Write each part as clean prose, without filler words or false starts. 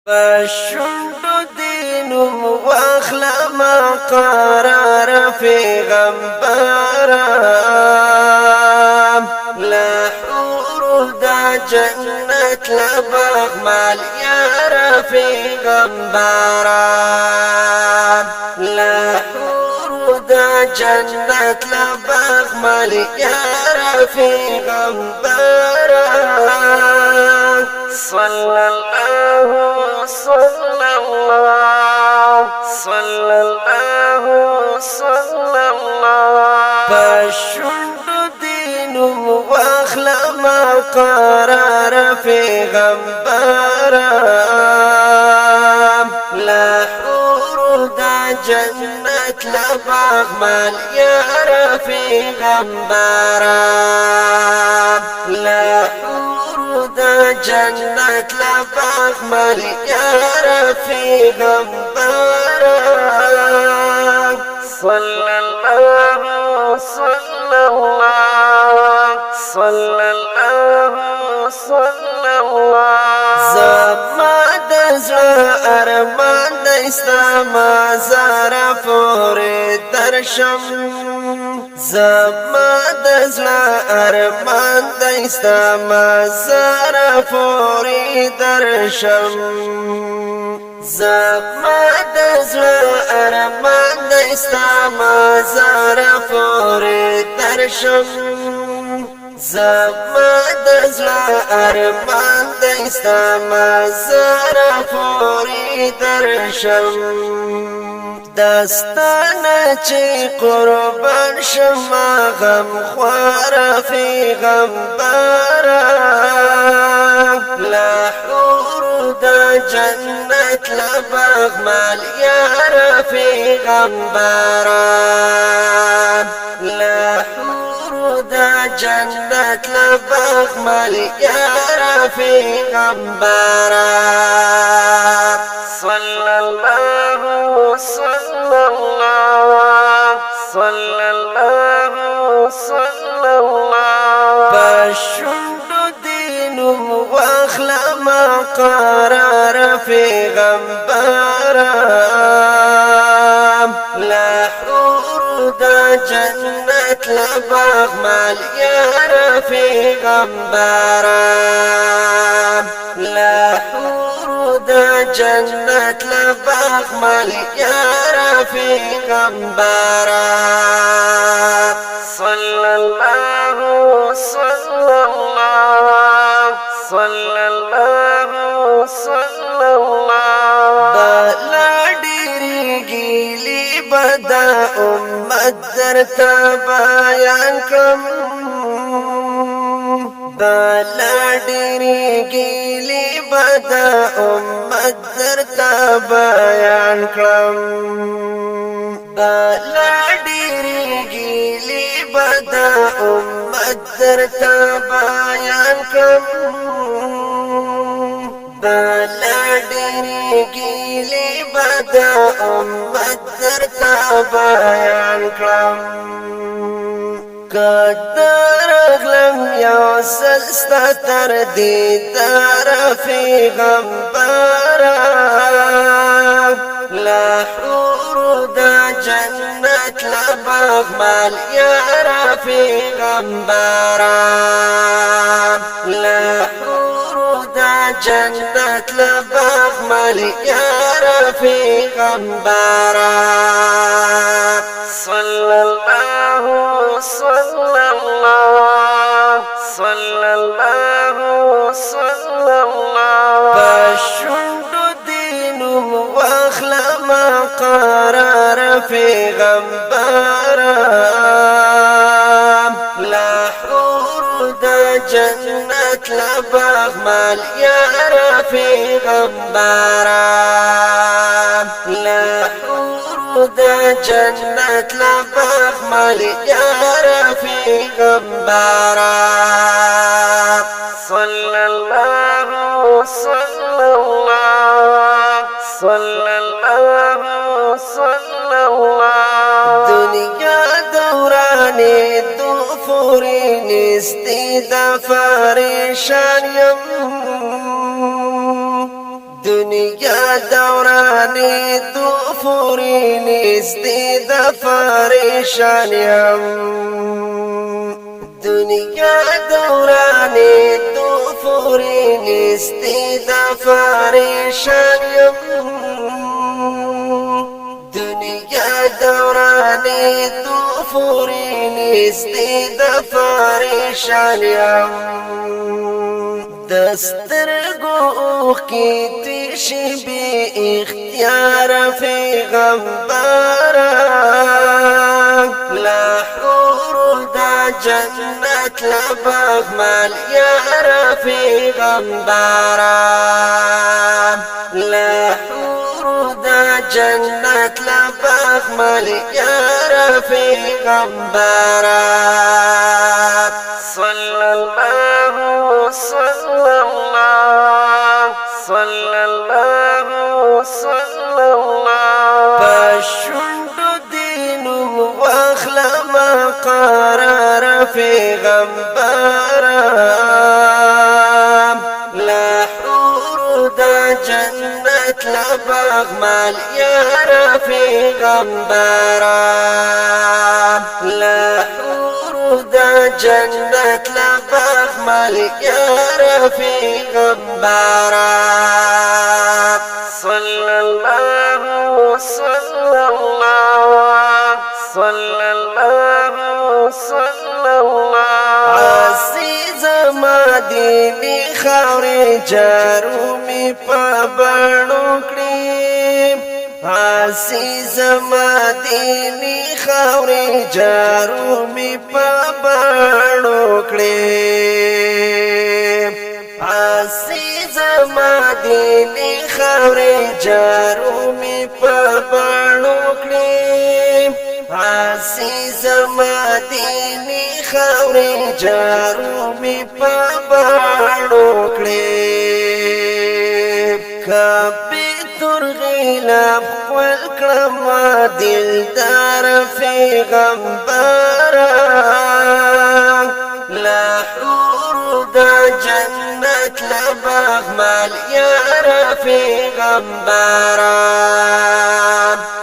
بشنڈو دینم واخلم قرار پیغمبرم لحور دا جنت لبغ مال یا پیغمبرم لحور دا جنت لبغ مال یا پیغمبرم صلی اللہ صلی اللہ بشنڈ دینم واخلم قرار پیغمبرم لحور دا جنت لبغ مال یا پیغمبرم لحور دا جنت لبغ مال یا پیغمبرم صلی اللہ زما دزړه ارمان دستا مزار پورې درشم زما دزړه ارمان دستا مزار پورې درشم زما دزړه ارمان دستا مزار پورې درشم زما دزړه ارمان دستا مزار پورې درشم داستانه چې قربان شم غم خوار پیغمبرم لحور دا جنت لبغ مال یا پیغمبرم لحور دا جنت لبغ مال یا پیغمبرم صلی اللہ بشنڈ دینم واخلم قرار پیغمبرم لحور دا جنت لبغ مال یا پیغمبرم لحور دا جنت لبغ مال یا پیغمبرم صلی اللہ بلا ډیری گیلی بدا امت درتا بیان کم بلا ډیری گیلی بدا امت درتا بیان کم بلا ډیری گیلی بدا امت درتا بیان کم بلا ډیری گیلی بدا امت درتا بیان کم قدر اغلم یو سلستا تر دیدار پیغمبرم لحور دا جنت لبغ مال یا پیغمبرم لحور دا جنت لبغ مال یا پیغمبرم صلی اللہ بشنڈ دینم واخلم قرار پیغمبرم لحور دا جنت لبغ مال یا پیغمبرم لحور دا جنت لبغ مال یا پیغمبرم صلی اللہ دنیا دورانی دو فوری نستی دا فریشان یم دنیا دورانی دو فوری نزدی دا فریشانیم دنیا دورانی دو فوری نزدی دا فریشانیم دنیا دورانی دو فوری نزدی دا فریشانیم دسترگو اوخ کی تیشی بی اختیار پیغمبرا لحور دا جنت لباغ مال یار پیغمبرا لحور دا جنت لباغ مال یار پیغمبرا صلی اللہ صلی اللہ پشندو دینو واخلما قرار پیغمبرا لحور دا جنت لباغ مال یار پیغمبرا لحور دا جنت لباغ مال یار پیغمبرا صلی اللہ عزیز مدینی خاوری جارو می پابڑو کړی عزیز مدینی خاوری جارو می پابڑو کړی عزیز مدینی خاوری جارو می پابڑو کړی عزیز مدینی خاوری جارو می پابڑو کړی کبی ترغیلا خپل کړم دلدار پیغمبرا لحور دا جنت لباغ مال یار پیغمبرا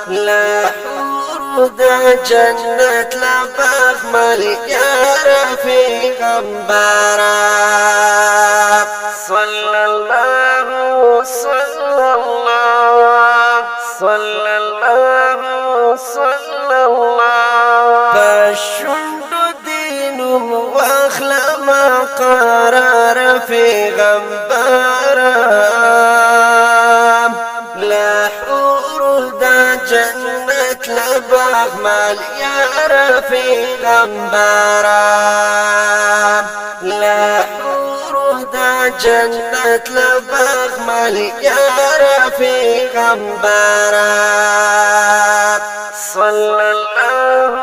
لحور دا جنت لباغ مال یار پیغمبرا صلی اللہ پشندو دینو واخلما قرار پیغمبرا لحور دا جنت لباغ مال یار پیغمبرا لحور دا جنت لباغ مال یار پیغمبرا صلی اللہ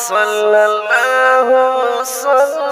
صلی اللہ